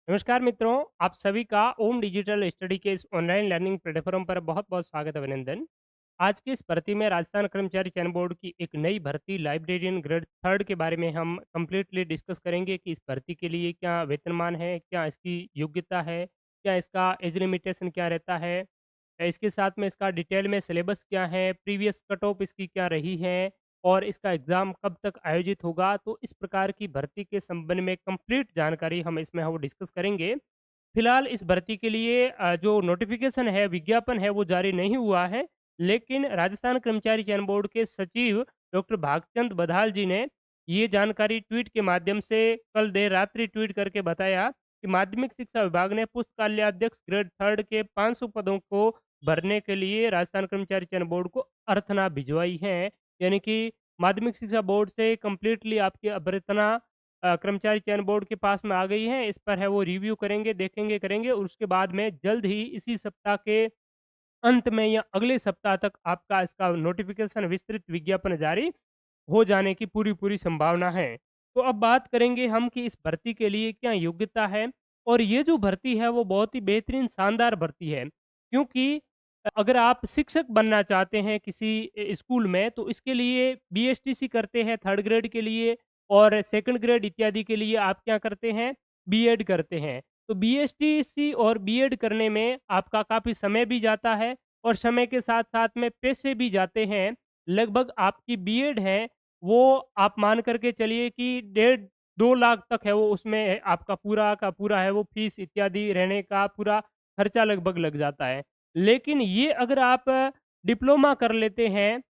नमस्कार मित्रों, आप सभी का ओम डिजिटल स्टडी के इस ऑनलाइन लर्निंग प्लेटफॉर्म पर बहुत-बहुत स्वागत अभिनंदन। आज की इस भर्ती में राजस्थान कर्मचारी चयन बोर्ड की एक नई भर्ती लाइब्रेरियन ग्रेड 3 के बारे में हम कंप्लीटली डिस्कस करेंगे कि इस भर्ती के लिए क्या वेतनमान है, क्या इसकी योग्यता है, क्या इसका एज लिमिटेशन क्या रहता है, इसके साथ में इसका डिटेल में सिलेबस क्या है, प्रीवियस कट ऑफ इसकी क्या रही है और इसका एग्ज़ाम कब तक आयोजित होगा। तो इस प्रकार की भर्ती के संबंध में कंप्लीट जानकारी हम इसमें वो डिस्कस करेंगे। फिलहाल इस भर्ती के लिए जो नोटिफ़िकेशन है, विज्ञापन है वो जारी नहीं हुआ है, लेकिन राजस्थान कर्मचारी चयन बोर्ड के सचिव डॉक्टर भागचंद बधाल जी ने ये जानकारी ट्वीट के माध्यम से कल देर रात्रि ट्वीट करके बताया कि माध्यमिक शिक्षा विभाग ने पुस्तकालयाध्यक्ष ग्रेड 3 के 500 पदों को भरने के लिए राजस्थान कर्मचारी चयन बोर्ड को अर्थना भिजवाई है। यानी कि माध्यमिक शिक्षा बोर्ड से कंप्लीटली आपकी अभ्यर्थना कर्मचारी चयन बोर्ड के पास में आ गई है। इस पर है वो रिव्यू करेंगे, देखेंगे, करेंगे और उसके बाद में जल्द ही इसी सप्ताह के अंत में या अगले सप्ताह तक आपका इसका नोटिफ़िकेशन विस्तृत विज्ञापन जारी हो जाने की पूरी-पूरी संभावना है। तो अब बात करेंगे हम कि इस भर्ती के लिए क्या योग्यता है और ये जो भर्ती है वो बहुत ही बेहतरीन शानदार भर्ती है। क्योंकि अगर आप शिक्षक बनना चाहते हैं किसी स्कूल में तो इसके लिए बीएसटीसी करते हैं 3rd ग्रेड के लिए और 2nd ग्रेड इत्यादि के लिए आप क्या करते हैं बीएड करते हैं। तो बीएसटीसी और बीएड करने में आपका काफ़ी समय भी जाता है और समय के साथ-साथ में पैसे भी जाते हैं। लगभग आपकी बीएड है, वो आप मान कर के चलिए कि डेढ़ 2 लाख तक है वो उसमें आपका पूरा का पूरा है वो फ़ीस इत्यादि रहने का पूरा खर्चा लगभग लग जाता है। लेकिन ये अगर आप डिप्लोमा कर लेते हैं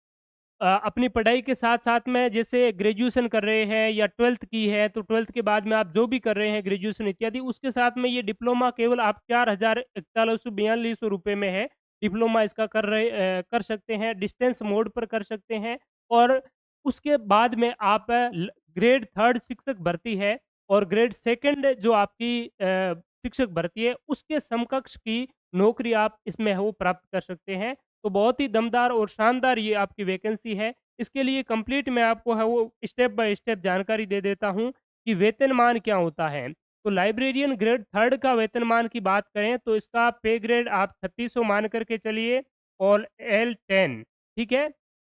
अपनी पढ़ाई के साथ-साथ में जैसे ग्रेजुएशन कर रहे हैं या 12th की है, तो 12th के बाद में आप जो भी कर रहे हैं ग्रेजुएशन इत्यादि, उसके साथ में ये डिप्लोमा केवल आप 4,4142 रुपए में है। डिप्लोमा इसका कर सकते हैं, डिस्टेंस मोड पर कर सकते हैं और उसके बाद में आप ग्रेड 3 शिक्षक भर्ती है और ग्रेड 2 जो आपकी शिक्षक भर्ती है, उसके समकक्ष की नौकरी आप इसमें है वो प्राप्त कर सकते हैं। तो बहुत ही दमदार और शानदार ये आपकी वैकेंसी है। इसके लिए कंप्लीट मैं आपको है वो स्टेप बाय स्टेप जानकारी दे देता हूँ कि वेतनमान क्या होता है। तो लाइब्रेरियन ग्रेड 3 का वेतनमान की बात करें तो इसका पे ग्रेड आप 3600 मान कर के चलिए और L10 ठीक है?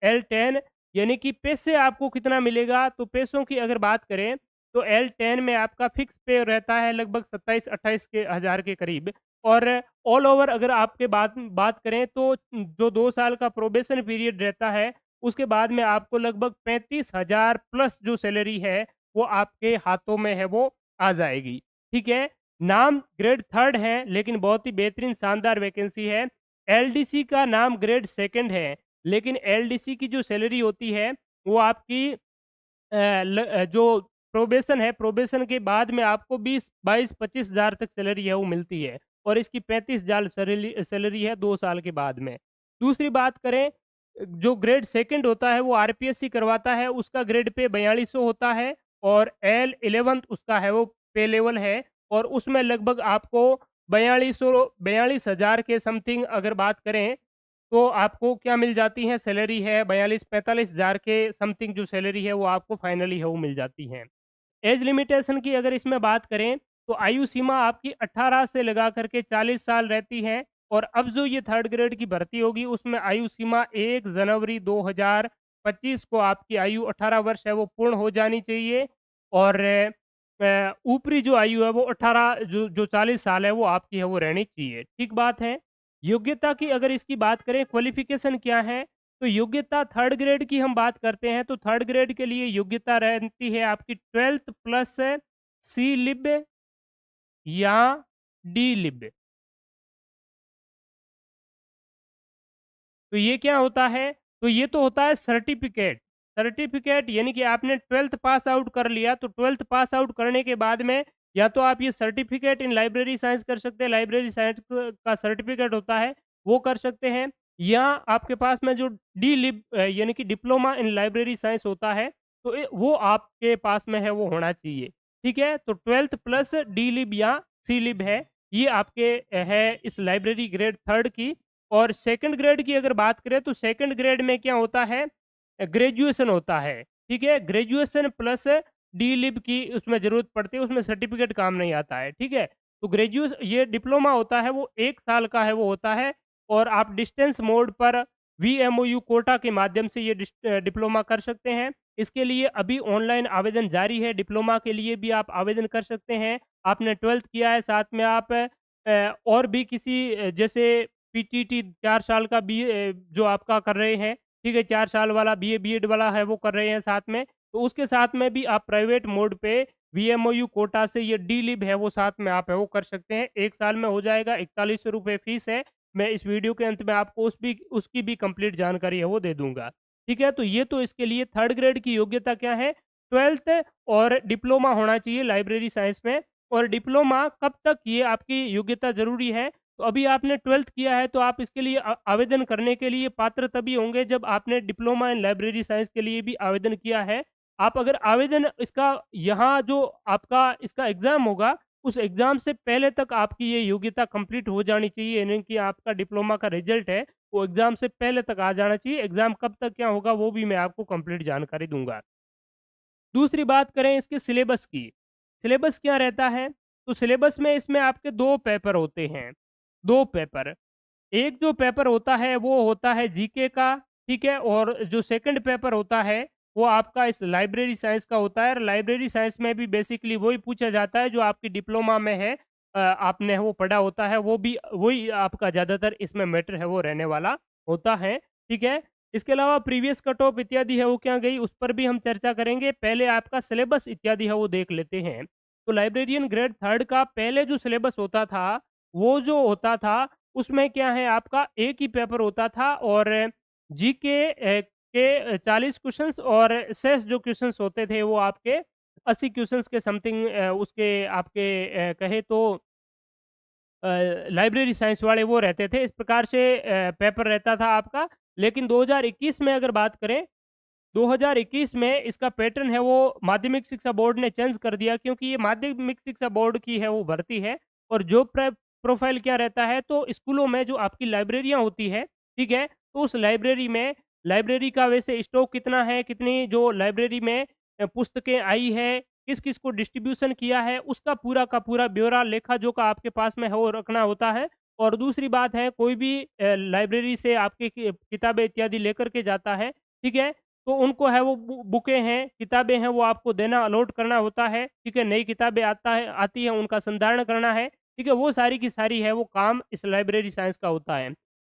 L10 यानी कि पैसे आपको कितना मिलेगा? तो पैसों की अगर बात करें तो L10 में आपका फिक्स पे रहता है लगभग 27-28 के हज़ार के करीब और ऑल ओवर अगर आपके बात बात करें तो जो 2 साल का प्रोबेशन पीरियड रहता है, उसके बाद में आपको लगभग 35,000 प्लस जो सैलरी है, वो आपके हाथों में है वो आ जाएगी, ठीक है? नाम ग्रेड 3 है, लेकिन बहुत ही बेहतरीन शानदार वैकेंसी है। एलडीसी का नाम ग्रेड 2 है, लेकिन एलडीसी की जो सैलरी होती है, वो आपकी जो प्रोबेशन है, प्रोबेशन के बाद में आपको 20, 22, 25,000 तक सैलरी है वो मिलती है और इसकी 35,000 सैलरी है 2 साल के बाद में। दूसरी बात करें जो ग्रेड 2 होता है वो आरपीएससी करवाता है, उसका ग्रेड पे 4200 होता है और एल 11th उसका है वो पे लेवल है और उसमें लगभग आपको 42,000 के समथिंग अगर बात करें तो आपको क्या मिल जाती है सैलरी है 42-45 हज़ार के समथिंग जो सैलरी है वो आपको फाइनली है वो मिल जाती है। एज लिमिटेशन की अगर इसमें बात करें तो आयु सीमा आपकी 18 से लगा करके 40 साल रहती है और अब जो ये 3rd ग्रेड की भर्ती होगी उसमें आयु सीमा 1 जनवरी 2025 को आपकी आयु 18 वर्ष है वो पूर्ण हो जानी चाहिए और ऊपरी जो आयु है वो 18 जो 40 साल है वो आपकी है वो रहनी चाहिए। ठीक बात है? योग्यता की अगर इसकी बात करें क्वालिफ़िकेशन क्या है? तो योग्यता 3rd ग्रेड की हम बात करते हैं तो 3rd ग्रेड के लिए योग्यता रहती है आपकी 12th प्लस सी लिब या डी लिब। तो ये क्या होता है? तो ये तो होता है सर्टिफ़िकेट। सर्टिफ़िकेट यानी कि आपने 12th पास आउट कर लिया, तो 12th पास आउट करने के बाद में या तो आप ये सर्टिफ़िकेट इन लाइब्रेरी साइंस कर सकते हैं, लाइब्रेरी साइंस क का सर्टिफ़िकेट होता है, वो कर सकते हैं या आपके पास में जो डी लिब यानी कि डिप्लोमा इन लाइब्रेरी साइंस होता है, तो वो आपके पास में है, वो होना चाहिए। ठीक है? तो 12th प्लस डी लिब या सी लिब है, ये आपके है इस लाइब्रेरी ग्रेड 3rd की और 2nd ग्रेड की अगर बात करें तो 2nd ग्रेड में क्या होता है ग्रेजुएशन होता है, ठीक है? ग्रेजुएशन प्लस डी लिब की उसमें ज़रूरत पड़ती है, उसमें सर्टिफ़िकेट काम नहीं आता है, ठीक है? तो ये डिप्लोमा होता है वो 1 साल का है वो होता है और आप डिस्टेंस मोड पर वीएमओयू कोटा के माध्यम से ये डिप्लोमा कर सकते हैं। इसके लिए अभी ऑनलाइन आवेदन जारी है, डिप्लोमा के लिए भी आप आवेदन कर सकते हैं। आपने 12th किया है, साथ में आप और भी किसी जैसे पीटीटी 4 साल का जो आपका कर रहे हैं, ठीक है? 4 साल वाला बीए, बीएड वाला है वो कर रहे हैं साथ में, तो उसके साथ में भी आप प्राइवेट मोड पे वीएमओयू कोटा से ये डी-लिब है वो साथ में आप है वो कर सकते हैं। 1 साल में हो जाएगा, ₹4100 फीस है। मैं इस वीडियो के अंत में आपको उसकी भी कंप्लीट जानकारी है वो दे दूँगा। ठीक है? तो ये तो इसके लिए 3rd ग्रेड की योग्यता क्या है? 12th और डिप्लोमा होना चाहिए लाइब्रेरी साइंस में। और डिप्लोमा कब तक ये आपकी योग्यता ज़रूरी है? तो अभी आपने 12th किया है तो आप इसके लिए आवेदन करने के लिए पात्र तभी होंगे जब आपने डिप्लोमा इन लाइब्रेरी साइंस के लिए भी आवेदन किया है। आप अगर आवेदन इसका यहाँ जो आपका इसका एग्ज़ाम होगा, उस एग्ज़ाम से पहले तक आपकी ये योग्यता कंप्लीट हो जानी चाहिए, यानी कि आपका डिप्लोमा का रिज़ल्ट है, वो एग्ज़ाम से पहले तक आ जाना चाहिए। एग्ज़ाम कब तक क्या होगा वो भी मैं आपको कंप्लीट जानकारी दूँगा। दूसरी बात करें इसके सिलेबस की। सिलेबस क्या रहता है? तो सिलेबस में इसमें आपके 2 पेपर होते हैं, 2 पेपर। एक जो पेपर होता है वो होता है जीके का, ठीक है? और जो सेकंड पेपर होता है वो आपका इस लाइब्रेरी साइंस का होता है और लाइब्रेरी साइंस में भी बेसिकली वही पूछा जाता है जो आपकी डिप्लोमा में है। आपने वो पढ़ा होता है वो भी वही आपका ज़्यादातर इसमें मैटर है वो रहने वाला होता है, ठीक है? इसके अलावा प्रीवियस कट ऑफ इत्यादि है वो क्या गई उस पर भी हम चर्चा करेंगे। पहले आपका सिलेबस इत्यादि है वो देख लेते हैं। तो लाइब्रेरियन ग्रेड 3rd का पहले जो सिलेबस होता था, वो जो होता था उसमें क्या है आपका एक ही पेपर होता था और जीके के 40 क्वेश्चंस और शेष जो क्वेश्चंस होते थे वो आपके 80 क्वेश्चंस के समथिंग उसके आपके कहे तो अ, लाइब्रेरी साइंस वाले वो रहते थे। इस प्रकार से पेपर रहता था आपका। लेकिन 2021 में अगर बात करें 2021 में इसका पैटर्न है वो माध्यमिक शिक्षा बोर्ड ने चेंज कर दिया क्योंकि ये माध्यमिक शिक्षा बोर्ड की है वो भर्ती है और जॉब प्रोफाइल क्या रहता है तो स्कूलों में जो आपकी लाइब्रेरियां होती है, ठीक है? तो उस लाइब्रेरी में लाइब्रेरी का वैसे स्टॉक कितना है, कितनी जो लाइब्रेरी में पुस्तकें आई है, किस-किस को डिस्ट्रीब्यूशन किया है, उसका पूरा का पूरा ब्यौरा लेखा-जोखा आपके पास में है वो रखना होता है। और दूसरी बात है कोई भी लाइब्रेरी से आपकी किताबें इत्यादि लेकर के जाता है, ठीक है? तो उनको है वो बुकें हैं, किताबें हैं वो आपको देना अलॉट करना होता है, ठीक है? नई किताबें आती हैं उनका संधारण करना है, ठीक है? वो सारी की सारी है वो काम इस लाइब्रेरी साइंस का होता है।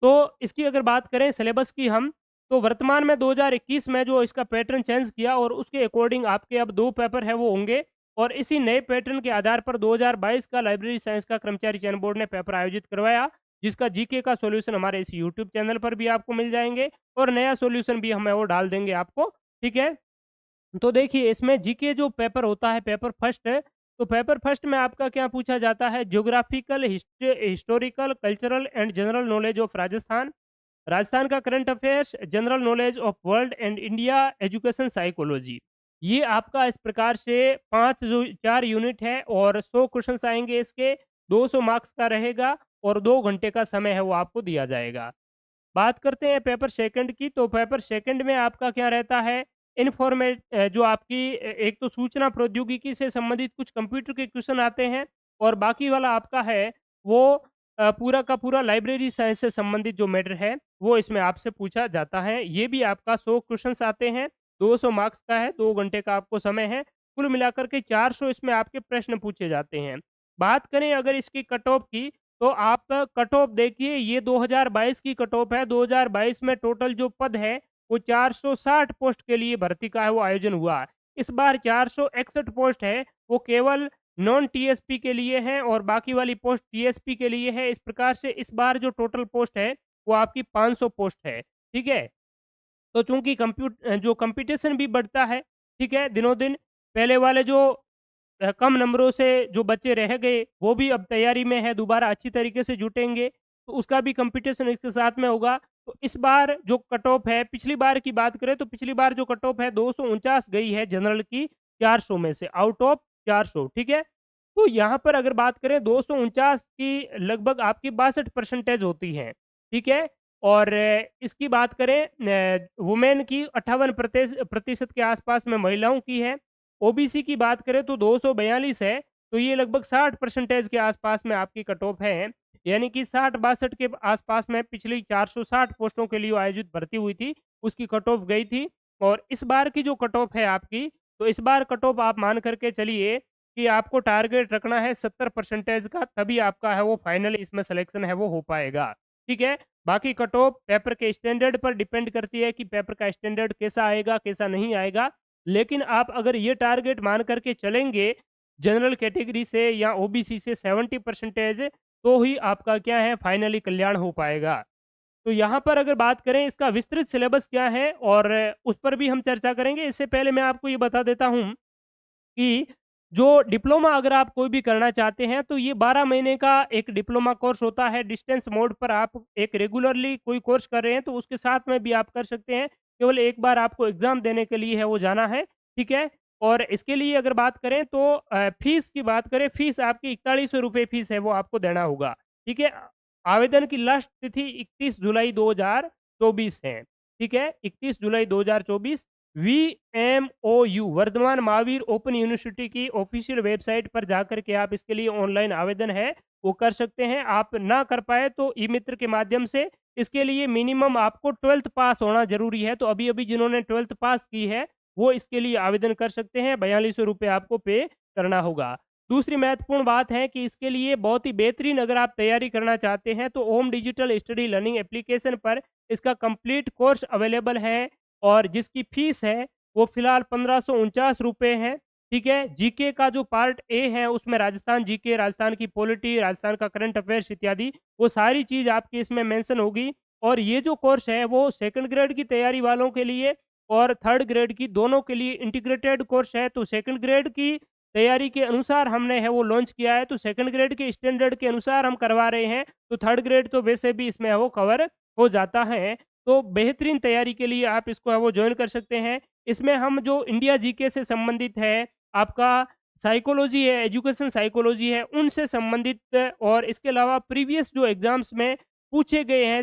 तो इसकी अगर बात करें सिलेबस की हम, तो वर्तमान में 2021 में जो इसका पैटर्न चेंज किया और उसके अकॉर्डिंग आपके अब 2 पेपर है वो होंगे और इसी नए पैटर्न के आधार पर 2022 का लाइब्रेरी साइंस का कर्मचारी चयन बोर्ड ने पेपर आयोजित करवाया, जिसका जीके का सॉल्यूशन हमारे इस यूट्यूब चैनल पर भी आपको मिल जाएँगे और नया सॉल्यूशन भी हम वो डाल देंगे आपको, ठीक है? तो देखिए इसमें जीके जो पेपर होता है पेपर फर्स्ट है, तो पेपर फर्स्ट में आपका क्या पूछा जाता है geographical historical cultural and general knowledge of Rajasthan, Rajasthan का current affairs, general knowledge of world and India, education psychology. ये आपका इस प्रकार से 5 जो 4 यूनिट है और 100 क्वेश्चंस आएंगे इसके, 200 मार्क्स का रहेगा और 2 घंटे का समय है वो आपको दिया जाएगा। बात करते हैं पेपर सेकंड की, तो पेपर सेकंड में आपका क्या रहता है, जो आपकी एक तो सूचना प्रौद्योगिकी से संबंधित कुछ कंप्यूटर के क्वेश्चन आते हैं और बाकी वाला आपका है वो पूरा का पूरा लाइब्रेरी साइंस से संबंधित जो मैटर है, वो इसमें आपसे पूछा जाता है। ये भी आपका 100 क्वेश्चंस आते हैं, 200 मार्क्स का है, 2 घंटे का आपको समय है। कुल मिलाकर के 400 इसमें आपके प्रश्न पूछे जाते हैं। बात करें अगर इसकी कट ऑफ की, तो आप कट ऑफ देखिए ये 2022 की कट ऑफ है। 2022 में टोटल जो पद है वो 460 पोस्ट के लिए भर्ती का है वो आयोजन हुआ। इस बार 461 पोस्ट है वो केवल नॉन टीएसपी के लिए है और बाकी वाली पोस्ट टीएसपी के लिए है। इस प्रकार से इस बार जो टोटल पोस्ट है वो आपकी 500 पोस्ट है, ठीक है? तो चूँकि जो कंपटीशन भी बढ़ता है, ठीक है? दिनों-दिन पहले वाले जो कम नंबरों से जो बच्चे रह गए, वो भी अब तैयारी में है, दोबारा अच्छी तरीके से जुटेंगे, तो उसका भी कॉम्पिटिशन इसके साथ में होगा। तो इस बार जो कट ऑफ है, पिछली बार की बात करें तो पिछली बार जो कट ऑफ है 249 गई है जनरल की 400 में से, आउट ऑफ 400, ठीक है? तो यहाँ पर अगर बात करें 249 की लगभग आपकी 62 परसेंटेज होती है, ठीक है? और इसकी बात करें वुमेन की 58 प्रतिशत के आसपास में महिलाओं की है। ओबीसी की बात करें तो 242 है तो ये लगभग 60% के आसपास में आपकी कट ऑफ है। यानी कि 60-62 के आसपास में पिछली 460 पोस्टों के लिए आयोजित भर्ती हुई थी, उसकी कट ऑफ गई थी। और इस बार की जो कट ऑफ है आपकी, तो इस बार कट ऑफ आप मान कर के चलिए कि आपको टारगेट रखना है 70% का, तभी आपका है वो फाइनली इसमें सिलेक्शन है वो हो पाएगा। ठीक है? बाकी कट ऑफ पेपर के स्टैंडर्ड पर डिपेंड करती है कि पेपर का स्टैंडर्ड कैसा आएगा, कैसा नहीं आएगा। लेकिन आप अगर ये टारगेट मान कर के चलेंगे, जनरल कैटेगरी से या ओबीसी से 70% तो ही आपका क्या है फाइनली कल्याण हो पाएगा। तो यहाँ पर अगर बात करें इसका विस्तृत सिलेबस क्या है और उस पर भी हम चर्चा करेंगे। इससे पहले मैं आपको ये बता देता हूँ कि जो डिप्लोमा अगर आप कोई भी करना चाहते हैं तो ये 12 महीने का एक डिप्लोमा कोर्स होता है। डिस्टेंस मोड पर आप एक रेगुलरली कोई कोर्स कर रहे हैं तो उसके साथ में भी आप कर सकते हैं। केवल एक बार आपको एग्ज़ाम देने के लिए है वो जाना है, ठीक है? और इसके लिए अगर बात करें तो फ़ीस की बात करें, फ़ीस आपकी ₹4100 फ़ीस है वो आपको देना होगा, ठीक है? आवेदन की लास्ट तिथि 31 जुलाई 2024 है, ठीक है? 31 जुलाई 2024 वीएमओयू वर्धमान महावीर ओपन यूनिवर्सिटी की ऑफिशियल वेबसाइट पर जाकर के आप इसके लिए ऑनलाइन आवेदन है वो कर सकते हैं। आप ना कर पाए तो ई मित्र के माध्यम से इसके लिए मिनिमम आपको 12th पास होना जरूरी है। तो अभी अभी जिन्होंने 12th पास की है वो इसके लिए आवेदन कर सकते हैं। ₹4200 आपको पे करना होगा। दूसरी महत्वपूर्ण बात है कि इसके लिए बहुत ही बेहतरीन अगर आप तैयारी करना चाहते हैं तो ओम डिजिटल स्टडी लर्निंग एप्लीकेशन पर इसका कंप्लीट कोर्स अवेलेबल है और जिसकी फीस है वो फिलहाल ₹1549 है, ठीक है? जीके का जो पार्ट ए है उसमें राजस्थान जीके, राजस्थान की पॉलिटी, राजस्थान का करंट अफेयर्स इत्यादि वो सारी चीज़ आपकी इसमें मेंशन होगी। और ये जो कोर्स है वो सेकंड ग्रेड की तैयारी वालों के लिए और थर्ड ग्रेड की दोनों के लिए इंटीग्रेटेड कोर्स है। तो सेकंड ग्रेड की तैयारी के अनुसार हमने है वो लॉन्च किया है, तो सेकंड ग्रेड के स्टैंडर्ड के अनुसार हम करवा रहे हैं, तो थर्ड ग्रेड तो वैसे भी इसमें है वो कवर हो जाता है। तो बेहतरीन तैयारी के लिए आप इसको है वो जॉइन कर सकते हैं। इसमें हम जो इंडिया जीके से संबंधित है, आपका साइकोलॉजी है, एजुकेशन साइकोलॉजी है, उनसे संबंधित और इसके अलावा प्रीवियस जो एग्ज़ाम्स में पूछे गए हैं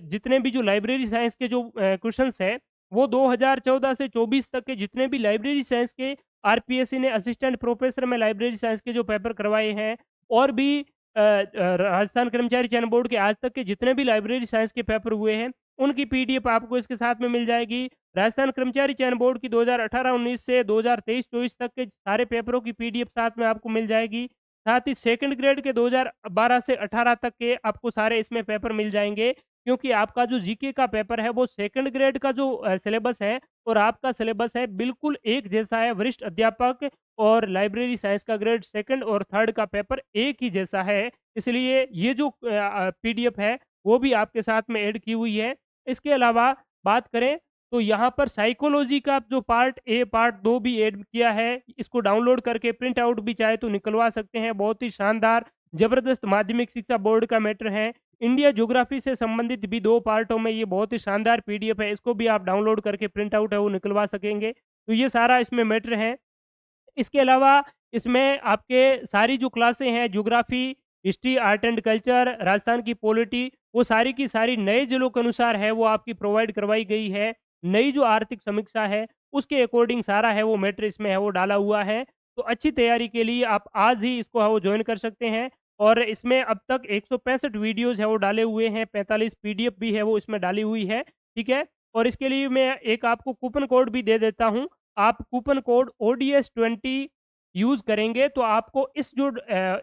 जितने भी जो लाइब्रेरी साइंस के जो क्वेश्चंस हैं, वो 2014 से 24 तक के जितने भी लाइब्रेरी साइंस के आरपीएससी ने असिस्टेंट प्रोफेसर में लाइब्रेरी साइंस के जो पेपर करवाए हैं और भी राजस्थान कर्मचारी चयन बोर्ड के आज तक के जितने भी लाइब्रेरी साइंस के पेपर हुए हैं, उनकी पीडीएफ आपको इसके साथ में मिल जाएगी। राजस्थान कर्मचारी चयन बोर्ड की 2018-19 से 2023-24 तक के सारे पेपरों की पीडीएफ साथ में आपको मिल जाएगी। साथ ही सेकंड ग्रेड के 2012 से 18 तक के आपको सारे इसमें पेपर मिल जाएँगे, क्योंकि आपका जो जीके का पेपर है वो सेकंड ग्रेड का जो सिलेबस है और आपका सिलेबस है बिल्कुल एक जैसा है। वरिष्ठ अध्यापक और लाइब्रेरी साइंस का ग्रेड सेकंड और थर्ड का पेपर एक ही जैसा है। इसलिए ये जो पीडीएफ है वो भी आपके साथ में ऐड की हुई है। इसके अलावा बात करें तो यहाँ पर साइकोलॉजी का जो पार्ट ए, पार्ट 2 भी ऐड किया है। इसको डाउनलोड करके प्रिंट आउट भी चाहे तो निकलवा सकते हैं। बहुत ही शानदार, ज़बरदस्त माध्यमिक शिक्षा बोर्ड का मैटर है। इंडिया ज्योग्राफी से संबंधित भी 2 पार्टों में ये बहुत ही शानदार पीडीएफ है। इसको भी आप डाउनलोड करके प्रिंट आउट है वो निकलवा सकेंगे। तो ये सारा इसमें मैटर है। इसके अलावा इसमें आपके सारी जो क्लासें हैं geography, history, art and culture, Rajasthan की पॉलिटी, वो सारी की सारी नए जिलों के अनुसार है वो आपकी प्रोवाइड करवाई गई है। नई जो आर्थिक समीक्षा है उसके अकॉर्डिंग सारा है वो मैटर इसमें है वो डाला हुआ है। तो अच्छी तैयारी के लिए आप आज ही इसको है वो जॉइन कर सकते हैं। और इसमें अब तक 165 वीडियोज़ है वो डाले हुए हैं, 45 पीडीएफ भी है वो इसमें डाली हुई है, ठीक है? और इसके लिए मैं एक आपको कूपन कोड भी दे देता हूँ। आप कूपन कोड ODS20 यूज़ करेंगे तो आपको इस जो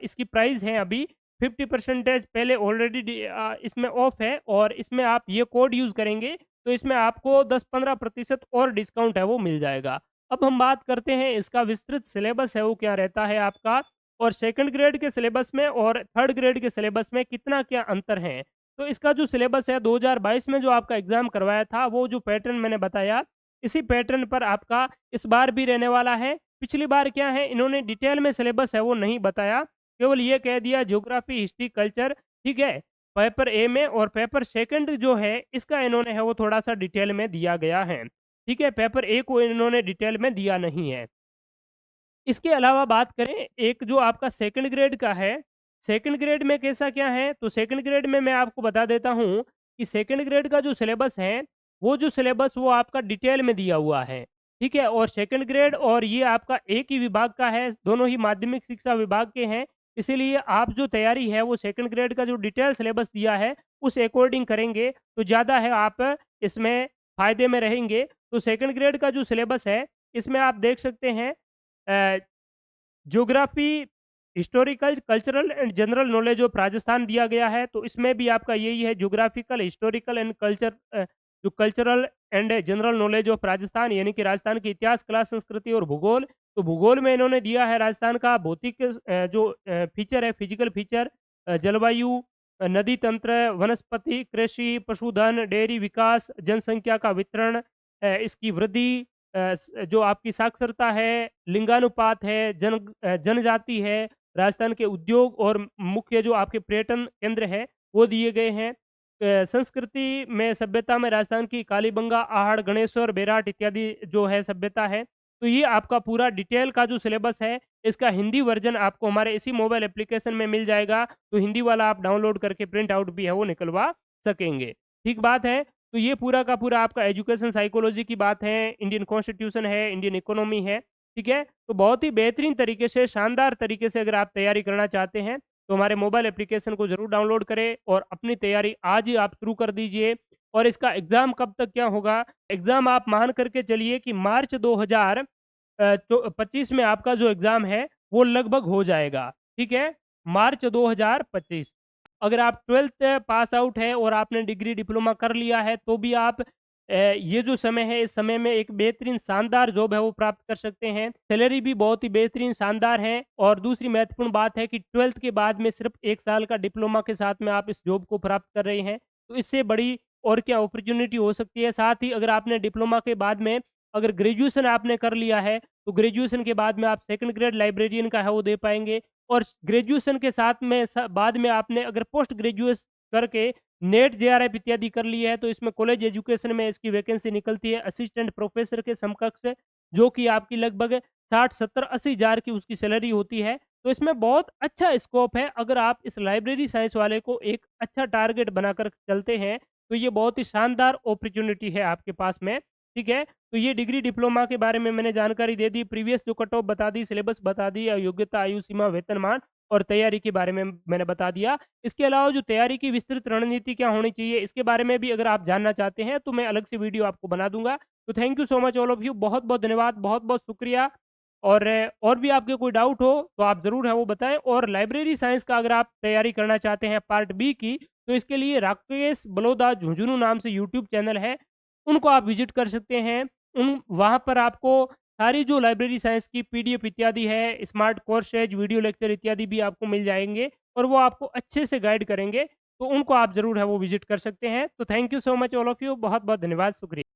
इसकी प्राइस है अभी 50% पहले ऑलरेडी इसमें ऑफ है और इसमें आप ये कोड यूज़ करेंगे तो इसमें आपको 10-15% और डिस्काउंट है वो मिल जाएगा। अब हम बात करते हैं इसका विस्तृत सिलेबस है वो क्या रहता है आपका और सेकंड ग्रेड के सिलेबस में और थर्ड ग्रेड के सिलेबस में कितना क्या अंतर है। तो इसका जो सिलेबस है 2022 में जो आपका एग्ज़ाम करवाया था वो जो पैटर्न मैंने बताया, इसी पैटर्न पर आपका इस बार भी रहने वाला है। पिछली बार क्या है इन्होंने डिटेल में सिलेबस है वो नहीं बताया, केवल ये कह दिया ज्योग्राफी, हिस्ट्री, कल्चर, ठीक है? पेपर ए में और पेपर सेकंड जो है इसका इन्होंने है वो थोड़ा-सा डिटेल में दिया गया है, ठीक है? पेपर ए को इन्होंने डिटेल में दिया नहीं है। इसके अलावा बात करें एक जो आपका सेकंड ग्रेड का है, सेकंड ग्रेड में कैसा क्या है? तो सेकंड ग्रेड में मैं आपको बता देता हूँ कि सेकंड ग्रेड का जो सिलेबस है, वो जो सिलेबस वो आपका डिटेल में दिया हुआ है, ठीक है? और सेकंड ग्रेड और ये आपका एक ही विभाग का है, दोनों ही माध्यमिक शिक्षा विभाग के हैं। इसीलिए आप जो तैयारी है वो सेकंड ग्रेड का जो डिटेल सिलेबस दिया है, उस अकॉर्डिंग करेंगे तो ज़्यादा है आप इसमें फ़ायदे में रहेंगे। तो सेकंड ग्रेड का जो सिलेबस है, इसमें आप देख सकते हैं अ, geography, historical, cultural and general knowledge of Rajasthan दिया गया है, तो इसमें भी आपका यही है ज्योग्राफिकल, हिस्टोरिकल एंड जो cultural and general knowledge of Rajasthan यानी कि राजस्थान के इतिहास, कला, संस्कृति और भूगोल। तो भूगोल में इन्होंने दिया है राजस्थान का भौतिक फीचर है, फिजिकल फीचर, जलवायु, नदी तंत्र, वनस्पति, कृषि, पशुधन, डेयरी विकास, जनसंख्या का वितरण, इसकी वृद्धि, जो आपकी साक्षरता है, लिंगानुपात है, जनजाति है, राजस्थान के उद्योग और मुख्य जो आपके पर्यटन केंद्र है, वो दिए गए हैं। संस्कृति में, सभ्यता में राजस्थान की कालीबंगा, आहड़, गणेश्वर, बेराट इत्यादि जो है सभ्यता है। तो ये आपका पूरा डिटेल का जो सिलेबस है, इसका हिंदी वर्ज़न आपको हमारे इसी मोबाइल एप्लीकेशन में मिल जाएगा, तो हिंदी वाला आप डाउनलोड करके प्रिंट आउट भी है वो निकलवा सकेंगे। ठीक बात है? तो ये पूरा का पूरा आपका एजुकेशन साइकोलॉजी की बात है, इंडियन कॉन्स्टिट्यूशन है, इंडियन इकोनॉमी है, ठीक है? तो बहुत ही बेहतरीन तरीके से, शानदार तरीके से अगर आप तैयारी करना चाहते हैं, तो हमारे मोबाइल एप्लीकेशन को ज़रूर डाउनलोड करें और अपनी तैयारी आज ही आप शुरू कर दीजिए। और इसका एग्ज़ाम कब तक क्या होगा? एग्ज़ाम आप मान कर के चलिए कि मार्च 2025 में आपका जो एग्ज़ाम है, वो लगभग हो जाएगा, ठीक है? मार्च 2025। अगर आप 12th पास आउट है और आपने डिग्री डिप्लोमा कर लिया है, तो भी आप ये जो समय है, इस समय में एक बेहतरीन शानदार जॉब है वो प्राप्त कर सकते हैं। सैलरी भी बहुत ही बेहतरीन शानदार है और दूसरी महत्वपूर्ण बात है कि 12th के बाद में सिर्फ़ 1 साल का डिप्लोमा के साथ में आप इस जॉब को प्राप्त कर रहे हैं। तो इससे बड़ी और क्या अपॉर्च्युनिटी हो सकती है। साथ ही अगर आपने डिप्लोमा के बाद में अगर ग्रेजुएशन आपने कर लिया है, तो ग्रेजुएशन के बाद में आप सेकंड ग्रेड लाइब्रेरियन का है वो दे पाएँगे। और ग्रेजुएशन के साथ में बाद में आपने अगर पोस्ट ग्रेजुएट करके नेट जेआरएफ इत्यादि कर लिए है, तो इसमें कॉलेज एजुकेशन में इसकी वैकेंसी निकलती है असिस्टेंट प्रोफेसर के समकक्ष, जो कि आपकी लगभग 60, 70, 80 हज़ार की उसकी सैलरी होती है। तो इसमें बहुत अच्छा स्कोप है, अगर आप इस लाइब्रेरी साइंस वाले को एक अच्छा टारगेट बनाकर चलते हैं, तो ये बहुत ही शानदार अपॉर्च्युनिटी है आपके पास में, ठीक है? तो ये डिग्री डिप्लोमा के बारे में मैंने जानकारी दे दी, प्रीवियस जो कट ऑफ बता दी, सिलेबस बता दी, योग्यता, आयु सीमा, वेतनमान और तैयारी के बारे में मैंने बता दिया। इसके अलावा जो तैयारी की विस्तृत रणनीति क्या होनी चाहिए, इसके बारे में भी अगर आप जानना चाहते हैं, तो मैं अलग से वीडियो आपको बना दूँगा। तो thank you so much all of you, बहुत-बहुत धन्यवाद, बहुत-बहुत शुक्रिया। और भी आपके कोई डाउट हो, तो आप ज़रूर है वो बताएँ। और लाइब्रेरी साइंस का अगर आप तैयारी करना चाहते हैं पार्ट बी की, तो इसके लिए राकेश बलोदा झुंझुनू नाम से यूट्यूब चैनल है, उनको आप विज़िट कर सकते हैं। वहाँ पर आपको सारी जो लाइब्रेरी साइंस की पीडीएफ इत्यादि है, स्मार्ट कोर्सेज, वीडियो लेक्चर इत्यादि भी आपको मिल जाएँगे और वो आपको अच्छे से गाइड करेंगे। तो उनको आप ज़रूर है वो विज़िट कर सकते हैं। तो thank you so much all of you, बहुत-बहुत धन्यवाद, शुक्रिया।